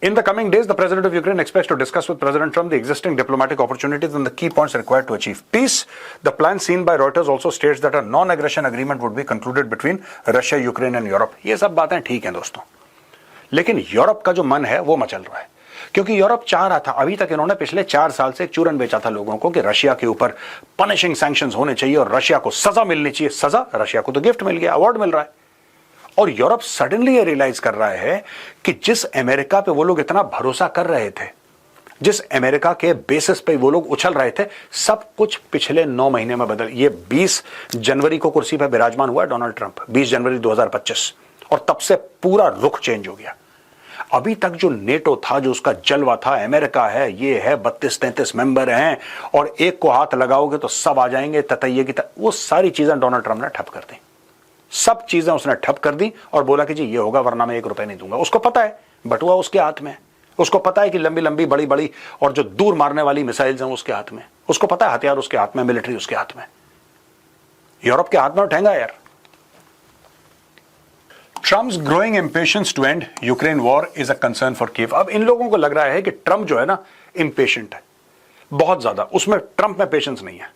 in the coming days, the President of Ukraine expects to discuss with President Trump the existing diplomatic opportunities and the key points required to achieve peace. The plan seen by Reuters also states that a non-aggression agreement would be concluded between Russia, Ukraine and Europe. ये सब बातें ठीक हैं दोस्तों, लेकिन Europe का जो मन है वो मचल रहा है, क्योंकि यूरोप चाह रहा था, अभी तक इन्होंने पिछले 4 साल से एक चूरन बेचा था लोगों को कि रशिया के ऊपर पनिशिंग सैंक्शंस होने चाहिए और रशिया को सजा मिलनी चाहिए। सजा रशिया को तो गिफ्ट मिल गया, अवार्ड मिल रहा है। और यूरोप सडनली ये रियलाइज कर रहा है कि जिस अमेरिका पे वो लोग इतना भरोसा कर रहे थे, जिस अमेरिका के बेसिस पे वो लोग उछल रहे थे, सब कुछ पिछले 9 महीने में बदल। ये 20 जनवरी को कुर्सी पे विराजमान हुआ डोनाल्ड ट्रंप, 20 जनवरी 2025, और तब से पूरा रुख चेंज हो गया। अभी तक जो नेटो था, जो उसका जलवा था, अमेरिका है, ये है, 32-33 मेंबर हैं और एक को हाथ लगाओगे तो सब आ जाएंगे ततैये की वो सारी चीजें डोनाल्ड ट्रंप ने ठप कर दी। सब चीजें उसने ठप कर दी और बोला कि जी ये होगा, वरना मैं 1 रुपए नहीं दूंगा। उसको पता है बटुआ उसके हाथ में, उसको पता है कि लंबी लंबी बड़ी बड़ी और जो दूर मारने वाली मिसाइल्स हैं उसके हाथ में, उसको पता है हथियार उसके हाथ में, मिलिट्री उसके हाथ में। यूरोप के हाथ में उठेगा यार। Trump's growing impatience to end Ukraine war is a concern for Kyiv. अब इन लोगों को लग रहा है कि ट्रम्प जो है ना इम्पेशेंट है बहुत ज्यादा, उसमें ट्रम्प में पेशेंस नहीं है,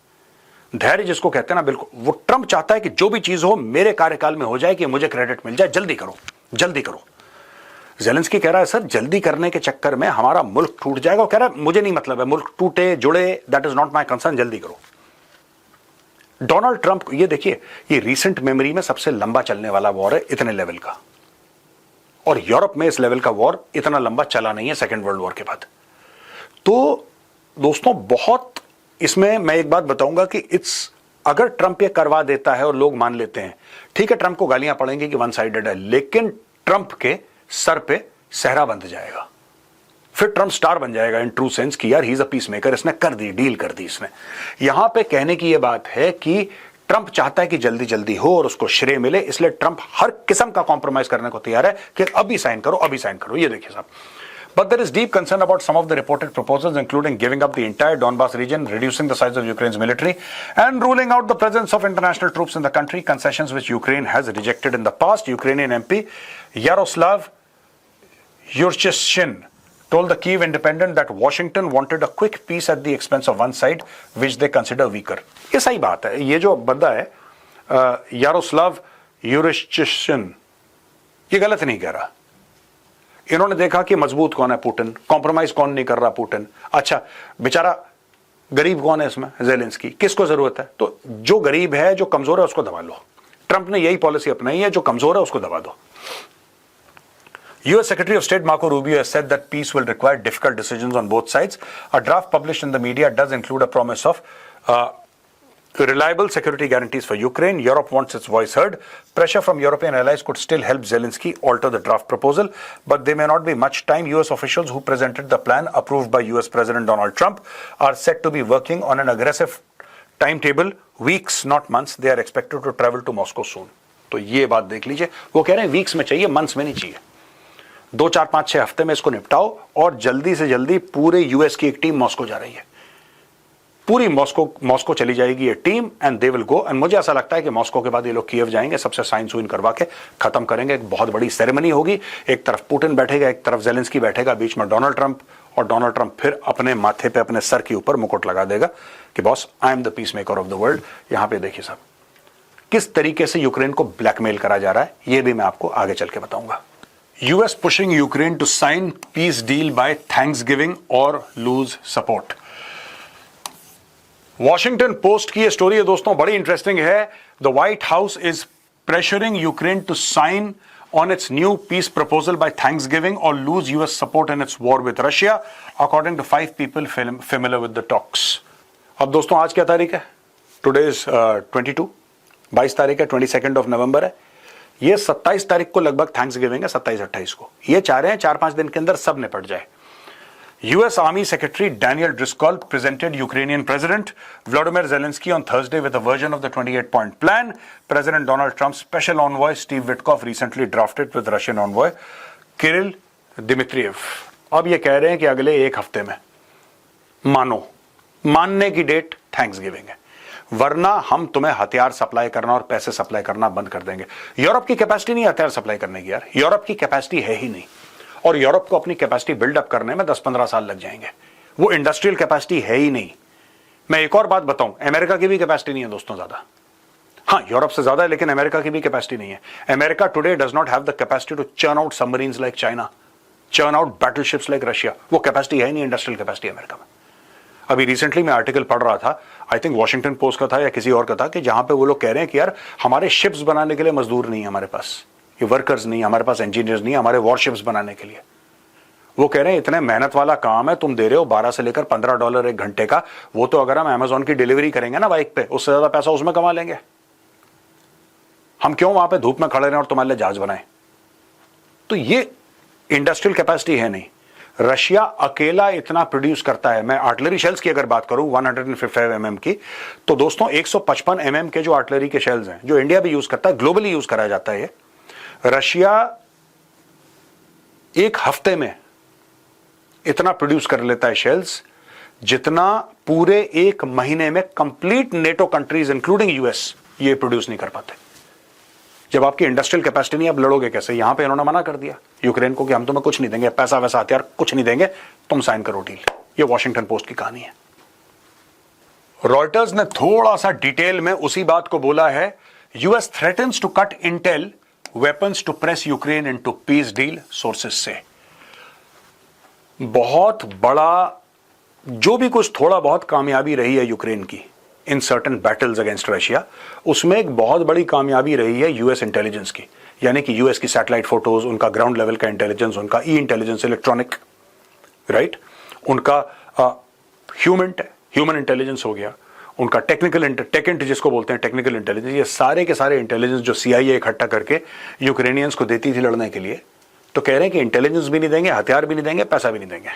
धैर्य जिसको कहते हैं ना, बिल्कुल। वो ट्रंप चाहता है कि जो भी चीज हो मेरे कार्यकाल में हो जाए, कि मुझे क्रेडिट मिल जाए, जल्दी करो जल्दी करो। ज़ेलेंस्की कह रहा है सर जल्दी करने के चक्कर में हमारा मुल्क टूट जाएगा, और कह रहा है मुझे नहीं मतलब है मुल्क टूटे जुड़े, that is not my concern, जल्दी करो। डोनाल्ड ट्रंप, ये देखिए ये रीसेंट मेमोरी में सबसे लंबा चलने वाला वॉर है इतने लेवल का, और यूरोप में इस लेवल का वॉर इतना लंबा चला नहीं है सेकेंड वर्ल्ड वॉर के बाद। तो दोस्तों बहुत इसमें मैं एक बात बताऊंगा कि अगर ट्रंप ये करवा देता है और लोग मान लेते हैं, ठीक है ट्रंप को गालियां पड़ेंगी कि वन साइडेड है, लेकिन ट्रंप के सर पे सहरा बंध जाएगा, फिर ट्रंप स्टार बन जाएगा इन ट्रू सेंस कि यार he is a peace maker, इसने कर दी डील कर दी इसने। यहां पे कहने की यह बात है कि ट्रंप चाहता है कि जल्दी जल्दी हो और उसको श्रेय मिले, इसलिए ट्रंप हर किस्म का कॉम्प्रोमाइज करने को तैयार है कि अभी साइन करो अभी साइन करो। ये देखिए साहब, but there is deep concern about some of the reported proposals, including giving up the entire Donbas region, reducing the size of Ukraine's military, and ruling out the presence of international troops in the country, concessions which Ukraine has rejected in the past. Ukrainian MP Yaroslav Yurchishyn told the Kyiv Independent that Washington wanted a quick peace at the expense of one side, which they consider weaker. ये सही बात है। ये जो बंदा है Yaroslav यूरिश्चिन, ये गलत नहीं कह रहा। इन्होंने देखा कि मजबूत कौन है पुतिन, कॉम्प्रोमाइज कौन नहीं कर रहा पुतिन, अच्छा बेचारा गरीब कौन है इसमें, ज़ेलेंस्की, किसको जरूरत है, तो जो गरीब है जो कमजोर है उसको दबा लो। ट्रंप ने यही पॉलिसी अपनाई है, जो कमजोर है उसको दबा दो। US Secretary of State Marco Rubio has said that peace will require difficult decisions on both sides. A draft published in the media does include a promise of reliable security guarantees for Ukraine. Europe wants its voice heard. Pressure from European allies could still help Zelensky alter the draft proposal, but there may not be much time. US officials who presented the plan approved by US President Donald Trump are said to be working on an aggressive timetable, weeks not months. They are expected to travel to Moscow soon. तो ये बात देख लीजिए, वो कह रहे हैं weeks में चाहिए, मंथ्स में नहीं चाहिए। 2, 4, 5, 6 हफ्ते में इसको निपटाओ, और जल्दी से जल्दी पूरे यूएस की एक टीम मॉस्को जा रही है, पूरी मॉस्को चली जाएगी ये team, and they will go. And मुझे ऐसा लगता है कि मॉस्को के बाद ये लोग कीव जाएंगे, सबसे साइन सुइन करवा के खत्म करेंगे। एक बहुत बड़ी सेरेमनी होगी, एक तरफ पुतिन बैठेगा, एक तरफ ज़ेलेंस्की बैठेगा, बीच में डोनाल्ड ट्रंप, और डोनाल्ड ट्रंप फिर अपने माथे पे अपने सर के ऊपर मुकुट लगा देगा कि boss I am the peace maker of the world. यहां पे देखिए साहब किस तरीके से यूक्रेन को ब्लैकमेल करा जा रहा है, यह भी मैं आपको आगे चल के बताऊंगा। US pushing Ukraine to sign peace deal by Thanksgiving or lose support. Washington Post की ये स्टोरी है दोस्तों, बड़ी इंटरेस्टिंग है। The White House is pressuring Ukraine to sign on its new peace proposal by Thanksgiving or lose US support in its war with Russia, according to 5 people familiar with the talks. अब दोस्तों आज क्या तारीख है? Today is 22, 22 तारीख है, 22nd of November है। ये 27 तारीख को लगभग थैंक्सगिविंग है, 27-28 को। ये चाह रहे हैं 4-5 दिन के अंदर सब निपट जाए। US Army Secretary Daniel Driscoll presented Ukrainian President Volodymyr Zelensky on Thursday with a version of the 28-point plan. President Donald Trump's special envoy Steve Witkoff recently drafted with Russian envoy Kirill Dmitriev. अब ये कह रहे हैं कि अगले एक हफ्ते में मानने की डेट थैंक्सगिविंग है, वरना हम तुम्हें हथियार सप्लाई करना और पैसे सप्लाई करना बंद कर देंगे। यूरोप की कैपेसिटी नहीं हथियार सप्लाई करने की यार, यूरोप की कैपेसिटी है ही नहीं, और यूरोप को अपनी कैपेसिटी बिल्डअप करने में 10-15 साल लग जाएंगे। वो इंडस्ट्रियल कैपेसिटी है ही नहीं। मैं एक और बात बताऊं, अमेरिका की भी कैपेसिटी नहीं है दोस्तों ज्यादा, हाँ यूरोप से ज्यादा है, लेकिन अमेरिका की भी कैपेसिटी नहीं है। America today does not have the capacity to churn out submarines like China, churn out battleships like Russia. वो कैपेसिटी है ही नहीं, इंडस्ट्रियल कैपेसिटी अमेरिका में। अभी रिसेंटली मैं आर्टिकल पढ़ रहा था, आई थिंक वॉशिंगटन पोस्ट का था या किसी और का था, कि जहां पे वो लोग कह रहे हैं कि यार हमारे शिप्स बनाने के लिए मजदूर नहीं है हमारे पास, ये वर्कर्स नहीं, हमारे पास इंजीनियर्स नहीं, हमारे वॉरशिप्स बनाने के लिए। वो कह रहे हैं इतने मेहनत वाला काम है, तुम दे रहे हो 12 से लेकर $15 एक घंटे का, वो तो अगर हम अमेजोन की डिलीवरी करेंगे ना बाइक पे, उससे ज्यादा पैसा उसमें कमा लेंगे। हम क्यों वहां पे धूप में खड़े रहें और तुम्हारे लिए जहाज बनाए? तो ये इंडस्ट्रियल कैपेसिटी है नहीं। रशिया अकेला इतना प्रोड्यूस करता है। मैं आर्टिलरी शेल्स की अगर बात करूं 155 mm की, तो दोस्तों 155 mm के जो आर्टिलरी के शेल्स हैं, जो इंडिया भी यूज करता है, ग्लोबली यूज कराया जाता है, ये रशिया एक हफ्ते में इतना प्रोड्यूस कर लेता है शेल्स, जितना पूरे एक महीने में complete NATO countries including US ये प्रोड्यूस नहीं कर पाते। जब आपकी इंडस्ट्रियल कैपेसिटी नहीं, आप लड़ोगे कैसे? यहां पे इन्होंने मना कर दिया यूक्रेन को कि हम तुम्हें कुछ नहीं देंगे, पैसा वैसा हथियार कुछ नहीं देंगे, तुम साइन करो डील। ये वॉशिंगटन पोस्ट की कहानी है। रॉयटर्स ने थोड़ा सा डिटेल में उसी बात को बोला है। US threatens to cut intel weapons to press Ukraine into peace deal, sources say. बहुत बड़ा जो भी कुछ थोड़ा बहुत कामयाबी रही है यूक्रेन की in certain battles against Russia, उसमें एक बहुत बड़ी कामयाबी रही है यूएस इंटेलिजेंस की, यानी कि यूएस की सैटेलाइट फोटोज, उनका ग्राउंड लेवल का इंटेलिजेंस, उनका ई इंटेलिजेंस इलेक्ट्रॉनिक, राइट, उनका ह्यूमन इंटेलिजेंस हो गया, उनका टेक जिसको बोलते हैं टेक्निकल इंटेलिजेंस, ये सारे के सारे इंटेलिजेंस जो सीआईए इकट्ठा करके यूक्रेनियंस को देती थी लड़ने के लिए, तो कह रहे हैं कि इंटेलिजेंस भी नहीं देंगे, हथियार भी नहीं देंगे, पैसा भी नहीं देंगे.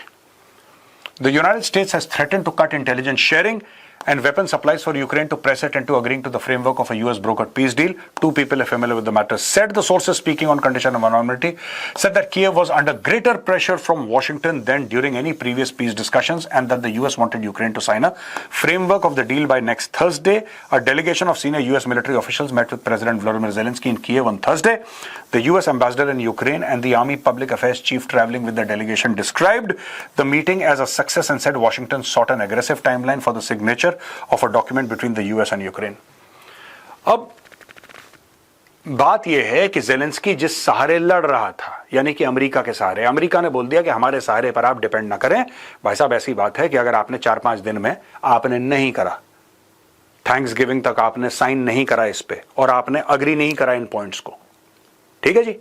The United States has threatened to cut intelligence sharing and weapon supplies for Ukraine to press it into agreeing to the framework of a US brokered peace deal. Two people are familiar with the matter said. The sources speaking on condition of anonymity said that Kiev was under greater pressure from Washington than during any previous peace discussions and that the US wanted Ukraine to sign a framework of the deal by next Thursday. A delegation of senior US military officials met with President Volodymyr Zelensky in Kiev on Thursday. The US ambassador in Ukraine and the Army Public Affairs chief traveling with the delegation described the meeting as a success and said Washington sought an aggressive timeline for the signature of a document between the US and Ukraine. अब बात यह है कि Zelensky जिस सहारे लड़ रहा था, यानी कि अमेरिका के सहारे, अमेरिका ने बोल दिया कि हमारे सहारे पर आप डिपेंड ना करें. भाई साहब, ऐसी बात है कि अगर आपने 4-5 दिन में आपने नहीं करा, थैंक्स गिविंग तक आपने साइन नहीं करा इस पे और आपने अग्री नहीं करा इन पॉइंट्स को, ठीक है जी,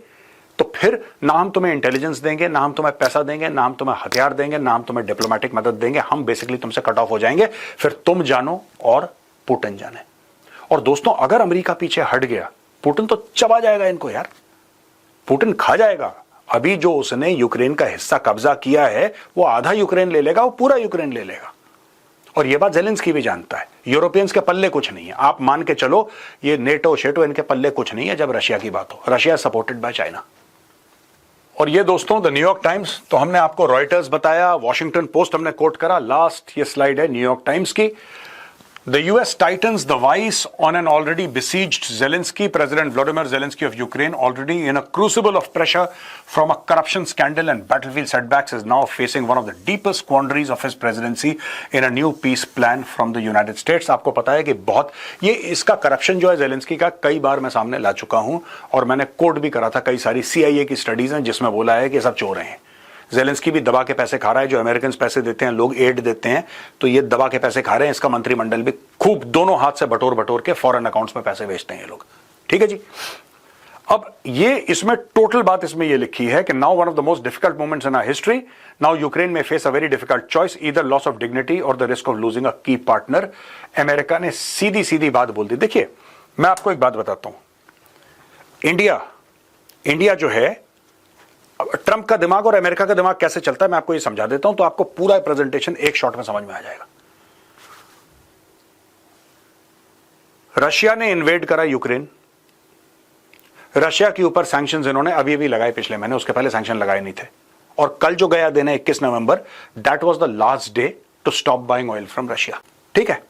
तो फिर ना हम तुम्हें इंटेलिजेंस देंगे, ना हम तुम्हें पैसा देंगे, ना हम तुम्हें हथियार देंगे, ना हम तुम्हें डिप्लोमेटिक मदद देंगे. हम बेसिकली तुमसे कट ऑफ हो जाएंगे, फिर तुम जानो और पुतिन जाने. और दोस्तों, अगर अमेरिका पीछे हट गया, पुतिन तो चबा जाएगा इनको यार, पुतिन खा जाएगा. अभी जो उसने यूक्रेन का हिस्सा कब्जा किया है, वो आधा यूक्रेन ले लेगा, वो पूरा यूक्रेन ले लेगा. और ये बात ज़ेलेंस्की भी जानता है. यूरोपियंस के पल्ले कुछ नहीं है, आप मान के चलो, ये नेटो शेटो इनके पल्ले कुछ नहीं है जब रशिया की बात हो. Russia supported by China. और ये दोस्तों द न्यूयॉर्क टाइम्स, तो हमने आपको रॉयटर्स बताया, वॉशिंगटन पोस्ट हमने कोट करा. लास्ट ये स्लाइड है न्यूयॉर्क टाइम्स की. The US tightens the vice on an already besieged Zelensky. President Volodymyr Zelensky of Ukraine, already in a crucible of pressure from a corruption scandal and battlefield setbacks, is now facing one of the deepest quandaries of his presidency in a new peace plan from the United States. आपको पता है कि बहुत ये इसका corruption जो है Zelensky का, कई बार मैं सामने ला चुका हूं और मैंने कोट भी करा था. कई सारी CIA की स्टडीज हैं जिसमें बोला है कि सब चोर हैं. ज़ेलेंस्की भी दबा के पैसे खा रहा है, जो अमेरिकन पैसे देते हैं, लोग एड देते हैं, तो ये दबा के पैसे खा रहे हैं. इसका मंत्रिमंडल भी खूब दोनों हाथ से बटोर के फॉरेन अकाउंट्स में पैसे भेजते हैं ये लोग, ठीक है जी. अब ये इसमें टोटल बात इसमें ये लिखी है कि now one of the most difficult moments in our history, now Ukraine may face a very difficult choice, either loss of dignity or the risk of losing a key partner. America ने सीधी सीधी बात बोल दी. देखिए, मैं आपको एक बात बताता हूं. इंडिया जो है, ट्रंप का दिमाग और अमेरिका का दिमाग कैसे चलता है मैं आपको ये समझा देता हूं, तो आपको पूरा प्रेजेंटेशन एक शॉट में समझ में आ जाएगा. रशिया ने इन्वेड करा यूक्रेन. रशिया के ऊपर सैंक्शंस इन्होंने अभी अभी लगाए पिछले महीने, उसके पहले सैंक्शन लगाए नहीं थे. और कल जो गया दिन है 21 नवंबर, that was the last day to stop buying oil from Russia. ठीक है,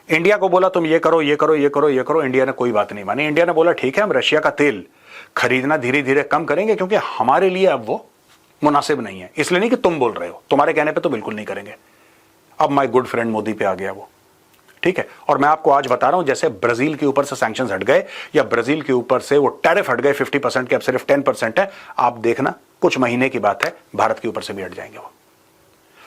इंडिया को बोला तुम ये करो ये करो ये करो ये करो. इंडिया ने कोई बात नहीं मानी. इंडिया ने बोला ठीक है, हम रशिया का तेल खरीदना धीरे धीरे कम करेंगे क्योंकि हमारे लिए अब वो मुनासिब नहीं है. इसलिए नहीं कि तुम बोल रहे हो, तुम्हारे कहने पे तो बिल्कुल नहीं करेंगे. अब माय गुड फ्रेंड मोदी पे आ गया वो, ठीक है. और मैं आपको आज बता रहा हूं, जैसे ब्राजील के ऊपर से सैंक्शंस हट गए या ब्राजील के ऊपर से वो टैरिफ हट गए 50% के, अब सिर्फ 10% है. आप देखना कुछ महीने की बात है, भारत के ऊपर से भी हट जाएंगे वो.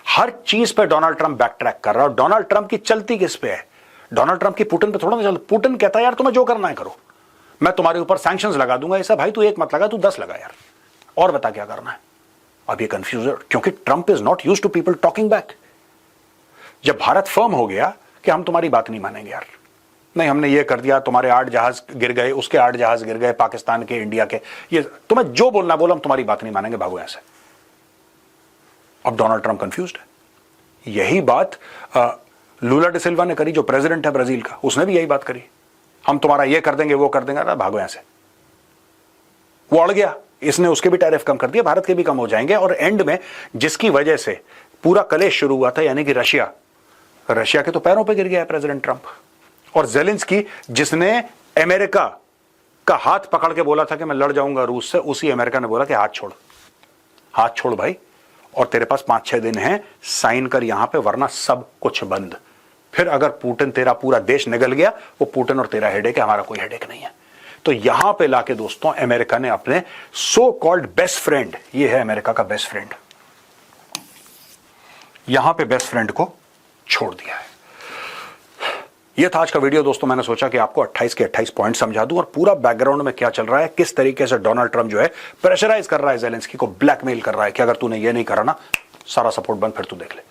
हर चीज पे डोनाल्ड ट्रंप बैक ट्रैक कर रहा है. डोनाल्ड ट्रंप की चलती किस पे है? डोनाल्ड ट्रंप की पुतिन पे थोड़ा ना चलती. पुतिन कहता है यार तुम्हें जो करना है करो, मैं तुम्हारे ऊपर सैंक्शंस लगा दूंगा. ऐसा भाई तू एक मत लगा, तू 10 लगा यार, और बता क्या करना है. अब ये कंफ्यूज, क्योंकि Trump is not used to people talking back. जब भारत फर्म हो गया कि हम तुम्हारी बात नहीं मानेंगे यार, नहीं हमने ये कर दिया, तुम्हारे 8 जहाज गिर गए, उसके 8 जहाज गिर गए, पाकिस्तान के, इंडिया के, ये तुम्हें जो बोलना बोलो, हम तुम्हारी बात नहीं मानेंगे, भागो यहां से. अब डोनाल्ड ट्रंप कंफ्यूज्ड है. यही बात लूला डे सिल्वा ने करी, जो प्रेसिडेंट है ब्राजील का, उसने भी यही बात करी, हम तुम्हारा ये कर देंगे वो कर देंगे. अरे भागो यहां से. वो अड़ गया, इसने उसके भी टैरिफ कम कर दिया, भारत के भी कम हो जाएंगे. और एंड में जिसकी वजह से पूरा कलेश शुरू हुआ था, यानी कि रशिया के तो पैरों पे गिर गया है प्रेसिडेंट ट्रंप. और ज़ेलेंस्की जिसने अमेरिका का हाथ पकड़ के बोला था कि मैं लड़ जाऊंगा रूस से, उसी अमेरिका ने बोला कि हाथ छोड़ भाई, और तेरे पास 5-6 दिन हैं, साइन कर यहां पे, वरना सब कुछ बंद. फिर अगर पुतिन, तेरा पूरा देश निगल गया, वो पुतिन और तेरा हेडेक है, हमारा कोई हेडेक नहीं है. तो यहां पे लाके दोस्तों अमेरिका ने अपने सो कॉल्ड बेस्ट फ्रेंड, ये है अमेरिका का बेस्ट फ्रेंड, यहां पे बेस्ट फ्रेंड को छोड़ दिया है। यह था आज का वीडियो दोस्तों। मैंने सोचा कि आपको 28 के 28 पॉइंट समझा दूं और पूरा बैकग्राउंड में क्या चल रहा है, किस तरीके से डोनाल्ड ट्रंप जो है प्रेशराइज कर रहा है ज़ेलेंस्की को, ब्लैकमेल कर रहा है कि अगर तूने ये नहीं करा ना सारा सपोर्ट बंद, फिर तू देख ले।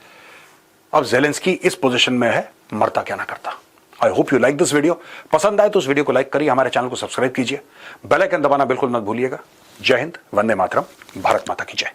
अब ज़ेलेंस्की इस पोजीशन में है, मरता क्या ना करता। I hope you like this video. पसंद आए तो उस वीडियो को लाइक करिए, हमारे चैनल को सब्सक्राइब कीजिए, बेल आइकन दबाना बिल्कुल मत भूलिएगा। जय हिंद, वंदे मातरम, भारत माता की जय।